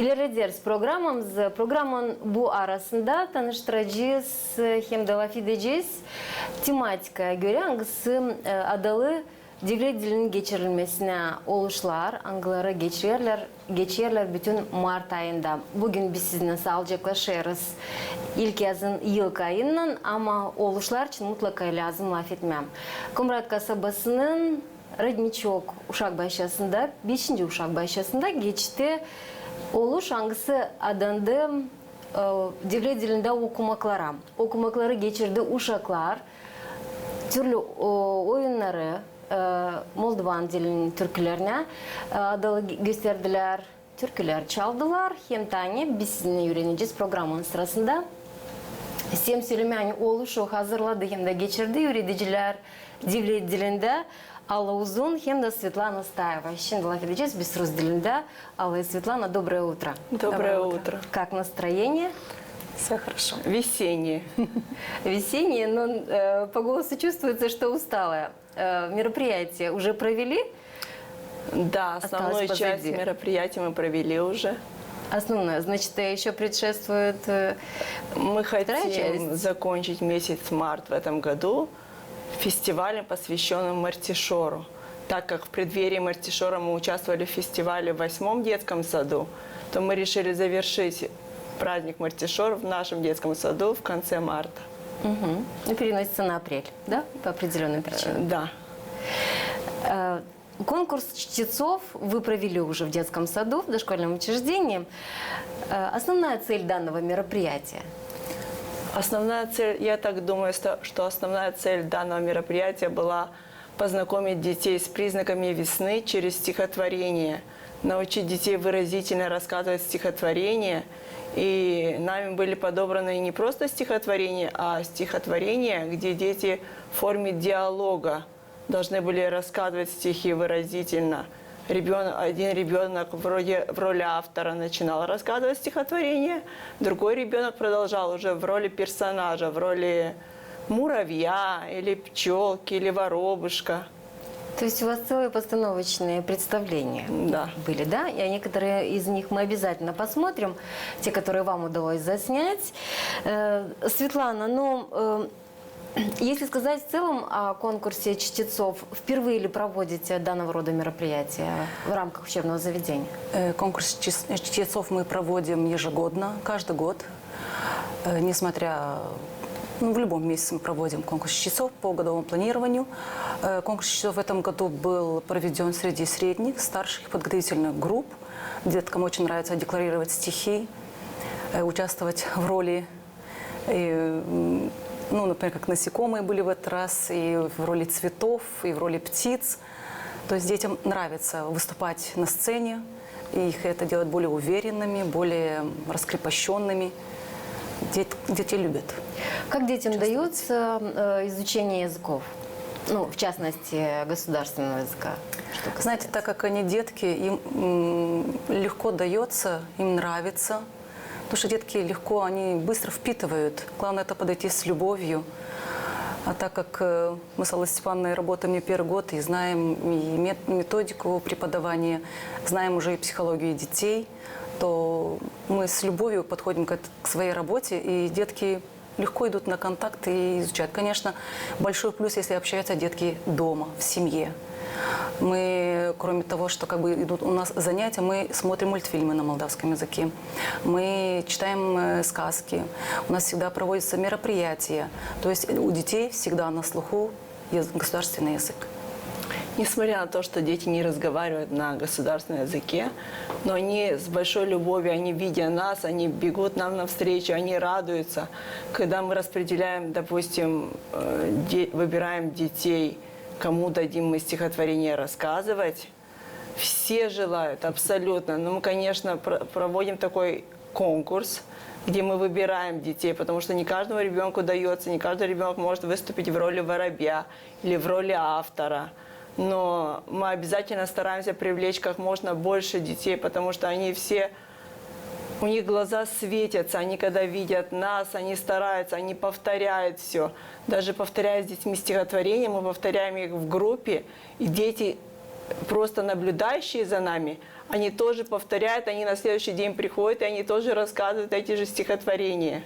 İlerideyiz programın bu arasında tanıştıracağız hem de laf edeceğiz. Tematikaya göre hangisi adalı devlet dilinin geçirilmesine oluşlar, angılara geçirirler bütün Mart ayında. Bugün biz sizinle sağlıcaklaşırız ilk yazın yılk ayından ama oluşlar için mutlaka lazım laf etmem. Kumrat kasabasının Radniçok uşak başlasında, 5. uşak başlasında geçti. Oluş hangisi adandı devlet dilinde okumaklara. Okumakları geçirdi uşaklar. Türlü oyunları Moldovan dilinin türkülerine adalı gösterdiler. Türküler çaldılar. Hem tane biz sizinle öğreneceğiz programın sırasında. Sem Süleyman oluşu hazırladı hem de geçirdi öğreticiler devlet dilinde. Алла Узун, hem de Светлана Стаева. Şimdi laf edeceğiz biz Rus dilinde. Алла и Светлана, доброе утро. Доброе утро. Как настроение? Все хорошо. Весеннее. Весеннее, но по голосу чувствуется, что усталое. Мероприятие уже провели? Да, основную часть мероприятия мы провели уже. Основное, значит, еще предшествует Мы хотим закончить месяц март в этом году фестивалем, посвященным Мартишору. Так как в преддверии Мартишора мы участвовали в фестивале в 8-м детском саду, то мы решили завершить праздник Мартишор в нашем детском саду в конце марта. Угу. И переносится на апрель, да? По определенным причинам. Да. Конкурс чтецов вы провели уже в детском саду, в дошкольном учреждении. Основная цель данного мероприятия? Основная цель, я так думаю, что основная цель данного мероприятия была познакомить детей с признаками весны через стихотворение, научить детей выразительно рассказывать стихотворения. И нами были подобраны не просто стихотворения, а стихотворения, где дети в форме диалога должны были рассказывать стихи выразительно. Один ребенок вроде в роли автора начинал рассказывать стихотворение, другой ребенок продолжал уже в роли персонажа, в роли муравья или пчелки или воробушка. То есть у вас целые постановочные представления были, да? И некоторые из них мы обязательно посмотрим, те, которые вам удалось заснять. Светлана, ну, если сказать в целом о конкурсе чтецов, впервые ли проводите данного рода мероприятия в рамках учебного заведения? Конкурс чтецов мы проводим ежегодно, каждый год, несмотря... в любом месяце мы проводим конкурс чтецов по годовому планированию. Конкурс чтецов в этом году был проведен среди средних, старших подготовительных групп. Деткам очень нравится декларировать стихи, участвовать в роли... Ну, например, как насекомые были в этот раз, и в роли цветов, и в роли птиц. То есть детям нравится выступать на сцене, и их это делает более уверенными, более раскрепощенными. Дети любят. Как детям дается изучение языков? Ну, в частности, государственного языка. Знаете, так как они детки, им легко дается, им нравится. Потому что детки легко, они быстро впитывают. Главное это подойти с любовью. А так как мы с Аллой Степановной работаем не первый год и знаем и методику преподавания, знаем уже и психологию детей, то мы с любовью подходим к своей работе, и детки легко идут на контакт и изучают. Конечно, большой плюс, если общаются детки дома, в семье. Мы, кроме того, что как бы идут у нас занятия, мы смотрим мультфильмы на молдавском языке, мы читаем сказки, у нас всегда проводятся мероприятия. То есть у детей всегда на слуху государственный язык. Несмотря на то, что дети не разговаривают на государственном языке, но они с большой любовью, они видя нас, они бегут нам навстречу, они радуются. Когда мы распределяем, допустим, выбираем детей, кому дадим мы стихотворение рассказывать, все желают абсолютно. Но мы, конечно, проводим такой конкурс, где мы выбираем детей, потому что не каждому ребенку дается, не каждый ребенок может выступить в роли воробья или в роли автора. Но мы обязательно стараемся привлечь как можно больше детей, потому что они все, у них глаза светятся, они когда видят нас, они стараются, они повторяют все. Даже повторяя с детьми стихотворения, мы повторяем их в группе, и дети просто наблюдающие за нами, они тоже повторяют, они на следующий день приходят, и они тоже рассказывают эти же стихотворения.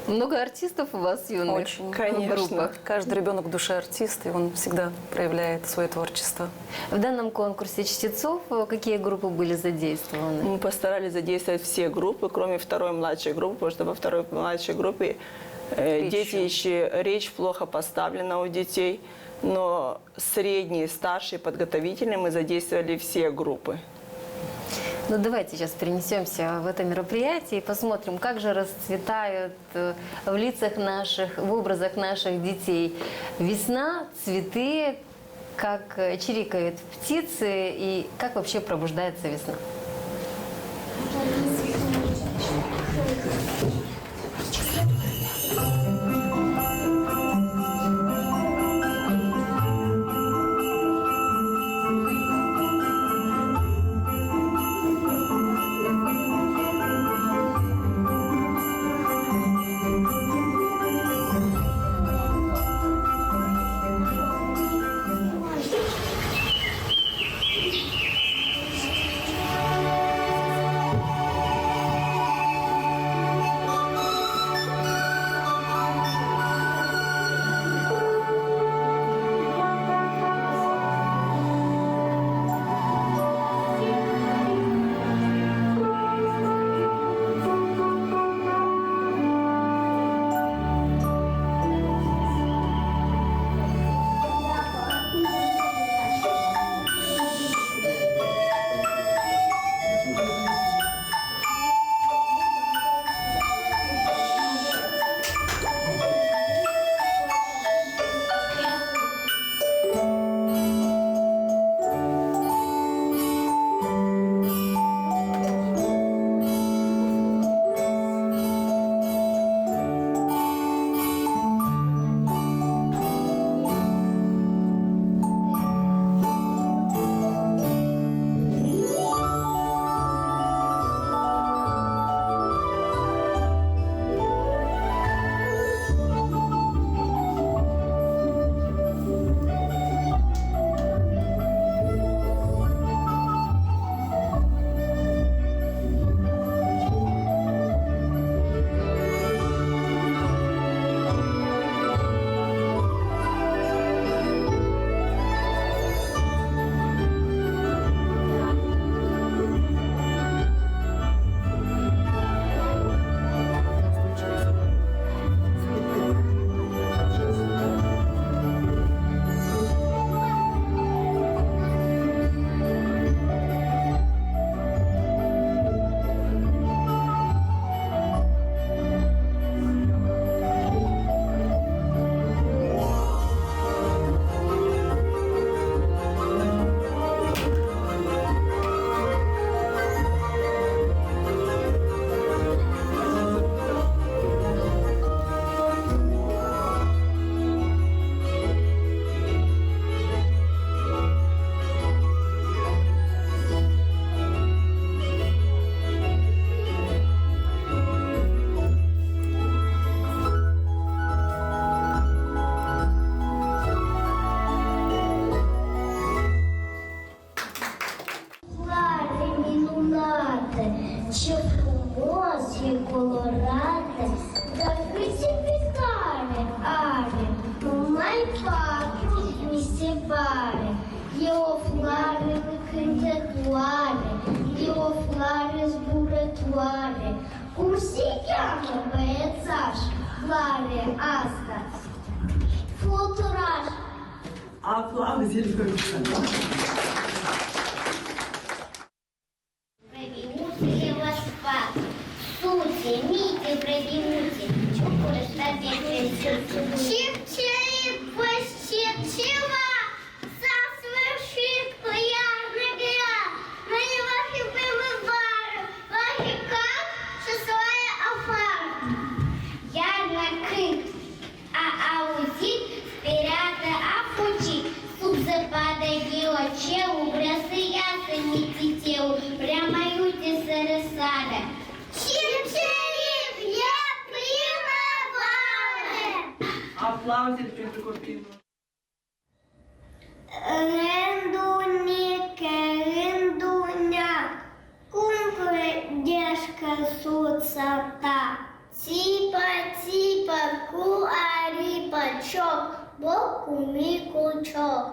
Много артистов у вас юных Очень. в Конечно. группах. Каждый ребенок в душе артист, и он всегда проявляет свое творчество. В данном конкурсе чтецов какие группы были задействованы? Мы постарались задействовать все группы, кроме второй младшей группы, потому что во второй младшей группе дети еще, речь плохо поставлена у детей, но средние, старшие, подготовительные мы задействовали все группы. Ну, давайте сейчас перенесемся в это мероприятие и посмотрим, как же расцветают в лицах наших, в образах наших детей весна, цветы, как чирикают птицы и как вообще пробуждается весна. colorate, закрытие пекали, ари, мамай папу не сепари, его флары выкринтетуари, его флары сбуретуари, курсикяна поэцаш, флари аста, флотураж. Aplausos para Пробегутся вас спад, сути, мити пробегутся, чукуры стабильные чип-чип, чип-чива, сосвышит пляжный гряд, на него хипы выбары, ваши как, шоссовая афара. Я накрыт, аудит, вперед, афучи, субзапада геоче, убрасы ясы, мититеу, прямо юти сарасада. Чип-чип, я примавала. aplausos para o corpo. Рендуни Пташка суцата, ципа-ципа, ку-ари-пачок, боку-ми-ку-чок.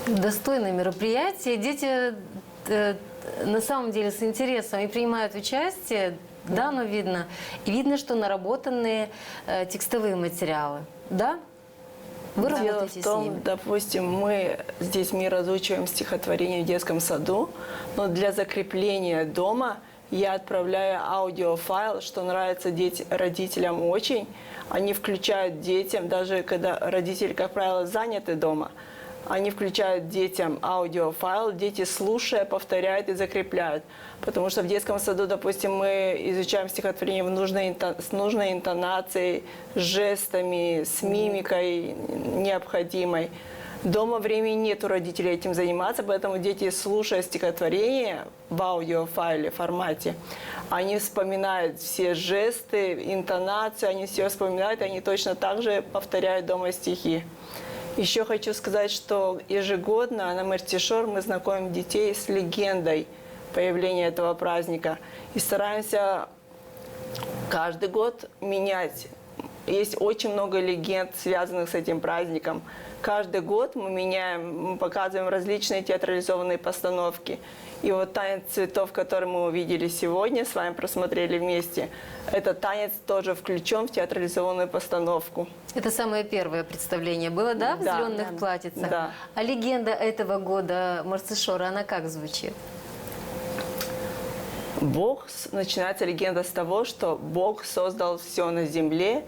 Достойное мероприятие. Дети на самом деле с интересом и принимают участие, да, но видно. И видно, что наработанные текстовые материалы, да? Вы Дело работаете в с том, ними. допустим, мы с детьми разучиваем стихотворение в детском саду, но для закрепления дома я отправляю аудиофайл, что нравится родителям очень. Они включают детям, даже когда родители, как правило, заняты дома, они включают детям аудиофайл, дети, слушая, повторяют и закрепляют. Потому что в детском саду, допустим, мы изучаем стихотворение с нужной интонацией, с жестами, с мимикой необходимой. Дома времени нет у родителей этим заниматься, поэтому дети, слушая стихотворение в аудиофайле формате, они вспоминают все жесты, интонацию, они все вспоминают, и они точно так же повторяют дома стихи. Еще хочу сказать, что ежегодно на Мертишор мы знакомим детей с легендой появления этого праздника. И стараемся каждый год менять. Есть очень много легенд, связанных с этим праздником. Каждый год мы меняем, мы показываем различные театрализованные постановки. И вот танец цветов, который мы увидели сегодня, с вами просмотрели вместе, этот танец тоже включен в театрализованную постановку. Это самое первое представление было, да, в Да, зеленых платьицах? да. А легенда этого года Мерцешора, она как звучит? Начинается легенда с того, что Бог создал все на земле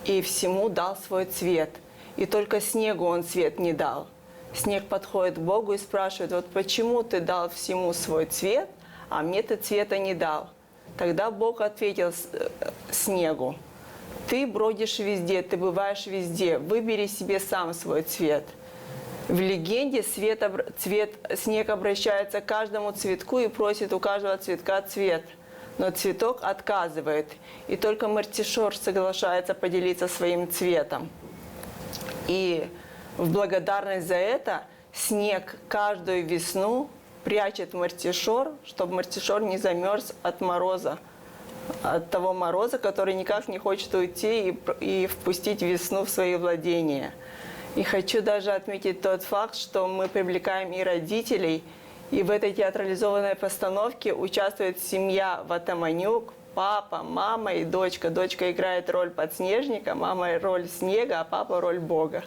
и всему дал свой цвет. И только снегу он цвет не дал. Снег подходит к Богу и спрашивает: вот почему ты дал всему свой цвет, а мне ты цвета не дал? Тогда Бог ответил снегу: ты бродишь везде, ты бываешь везде, выбери себе сам свой цвет. В легенде снег обращается к каждому цветку и просит у каждого цветка цвет. Но цветок отказывает, и только Мерцешор соглашается поделиться своим цветом. И в благодарность за это снег каждую весну прячет Мерцешор, чтобы Мерцешор не замерз от мороза, от того мороза, который никак не хочет уйти и впустить весну в свои владения. И хочу даже отметить тот факт, что мы привлекаем и родителей, и в этой театрализованной постановке участвует семья Ватаманюк, папа, мама и дочка. Дочка играет роль подснежника, мама роль снега, а папа роль Бога.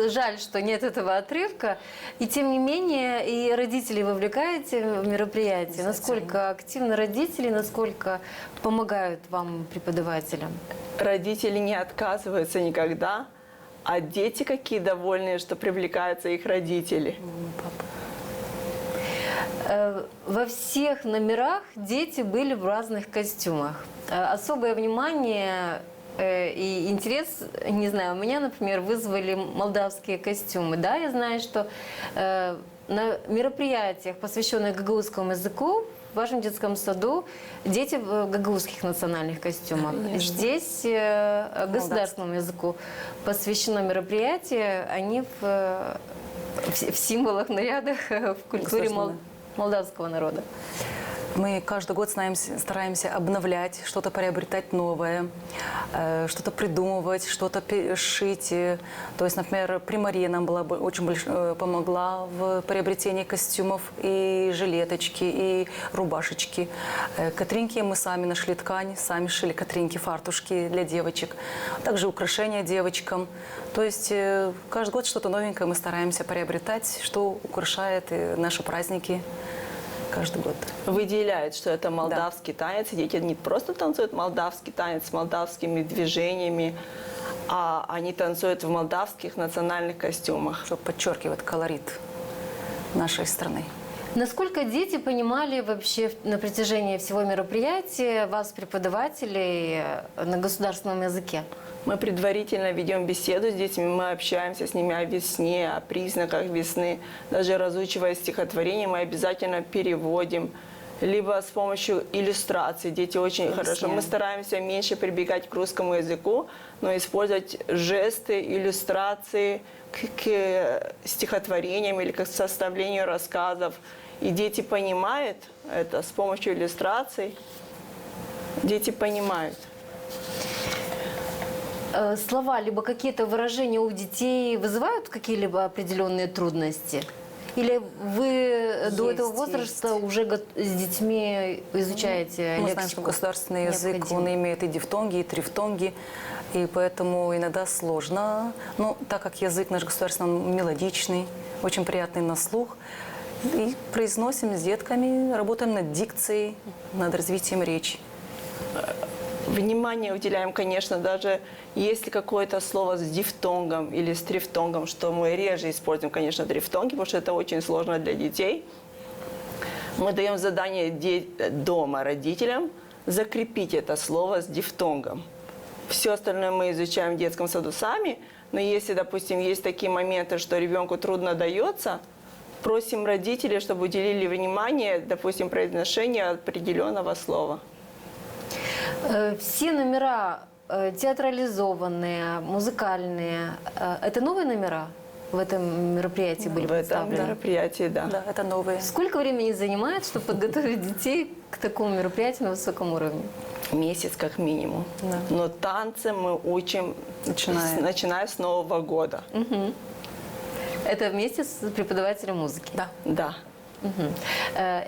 Жаль, что нет этого отрывка. И тем не менее, и родителей вовлекаете в мероприятие. Насколько активны родители, насколько помогают вам, преподавателям? Родители не отказываются никогда, а дети какие довольные, что привлекаются их родители. Во всех номерах дети были в разных костюмах. Особое внимание и интерес, не знаю, у меня, например, вызвали молдавские костюмы. Да, я знаю, что на мероприятиях, посвященных гагаузскому языку, в вашем детском саду дети в гагаузских национальных костюмах. Конечно. Здесь государственному языку посвящено мероприятие, они в символах, нарядах, в культуре молдавского народа. Мы каждый год стараемся обновлять, что-то приобретать новое, что-то придумывать, что-то шить. То есть, например, Примария нам очень помогла в приобретении костюмов и жилеточки, и рубашечки. Катринки мы сами нашли ткань, сами шили катринки, фартушки для девочек. Также украшения девочкам. То есть каждый год что-то новенькое мы стараемся приобретать, что украшает наши праздники. Каждый год. Выделяют, что это молдавский танец. И дети не просто танцуют молдавский танец с молдавскими движениями, а они танцуют в молдавских национальных костюмах. Что подчеркивает колорит нашей страны. Насколько дети понимали вообще на протяжении всего мероприятия вас, преподавателей, на государственном языке? Мы предварительно ведем беседу с детьми, мы общаемся с ними о весне, о признаках весны. Даже разучивая стихотворение, мы обязательно переводим. Либо с помощью иллюстраций. Дети очень хорошо. Мы стараемся меньше прибегать к русскому языку, но использовать жесты, иллюстрации к стихотворениям или к составлению рассказов. И дети понимают это с помощью иллюстраций. Дети понимают. Слова, либо какие-то выражения у детей вызывают какие-либо определенные трудности? Или вы до этого возраста уже с детьми изучаете лексику? Мы знаем, что государственный язык, он имеет и дифтонги, и трифтонги, и поэтому иногда сложно. Но так как язык наш государственный мелодичный, очень приятный на слух, и произносим с детками, работаем над дикцией, над развитием речи. Внимание уделяем, конечно, даже если какое-то слово с дифтонгом или с трифтонгом, что мы реже используем, конечно, трифтонги, потому что это очень сложно для детей. Мы даем задание дома родителям закрепить это слово с дифтонгом. Все остальное мы изучаем в детском саду сами, но если, допустим, есть такие моменты, что ребенку трудно дается, просим родителей, чтобы уделили внимание, допустим, произношению определенного слова. Все номера театрализованные, музыкальные, это новые номера? в этом мероприятии были В этом представлены? мероприятии, да. Да, это новые. Сколько времени занимает, чтобы подготовить детей к такому мероприятию на высоком уровне? Месяц как минимум. Да. Но танцы мы учим, начиная с Нового года. Это вместе с преподавателем музыки? Да. Да.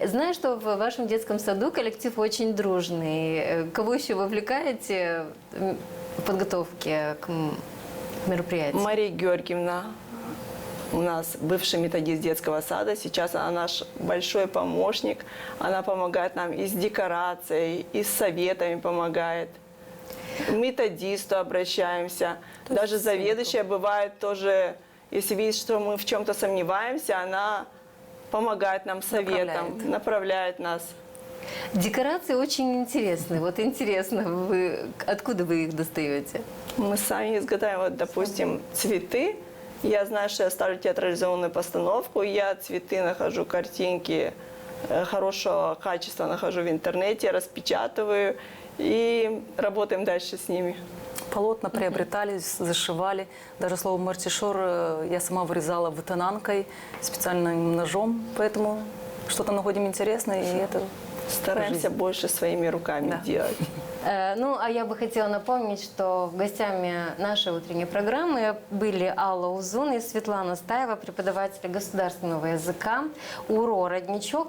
Знаю, что в вашем детском саду коллектив очень дружный. Кого еще вовлекаете в подготовке к мероприятию? Мария Георгиевна у нас бывший методист детского сада. Сейчас она наш большой помощник. Она помогает нам и с декорацией, и с советами помогает. К методисту обращаемся. Даже заведующая бывает тоже, если видит, что мы в чем-то сомневаемся, она помогает нам советом, направляет нас. Декорации очень интересные. Вот интересно, откуда вы их достаете? Мы сами изготавливаем, вот, допустим, цветы. Я знаю, что я ставлю театрализованную постановку, я цветы нахожу, картинки хорошего качества нахожу в интернете, распечатываю и работаем дальше с ними. Полотна приобретались, зашивали. Даже слово «мартишор» я сама вырезала вытонанкой, специальным ножом. Поэтому что-то находим интересное, и это Стараемся жизнь. больше своими руками делать. Ну, а я бы хотела напомнить, что гостями нашей утренней программы были Алла Узун и Светлана Стаева, преподаватели государственного языка УРО «Родничок».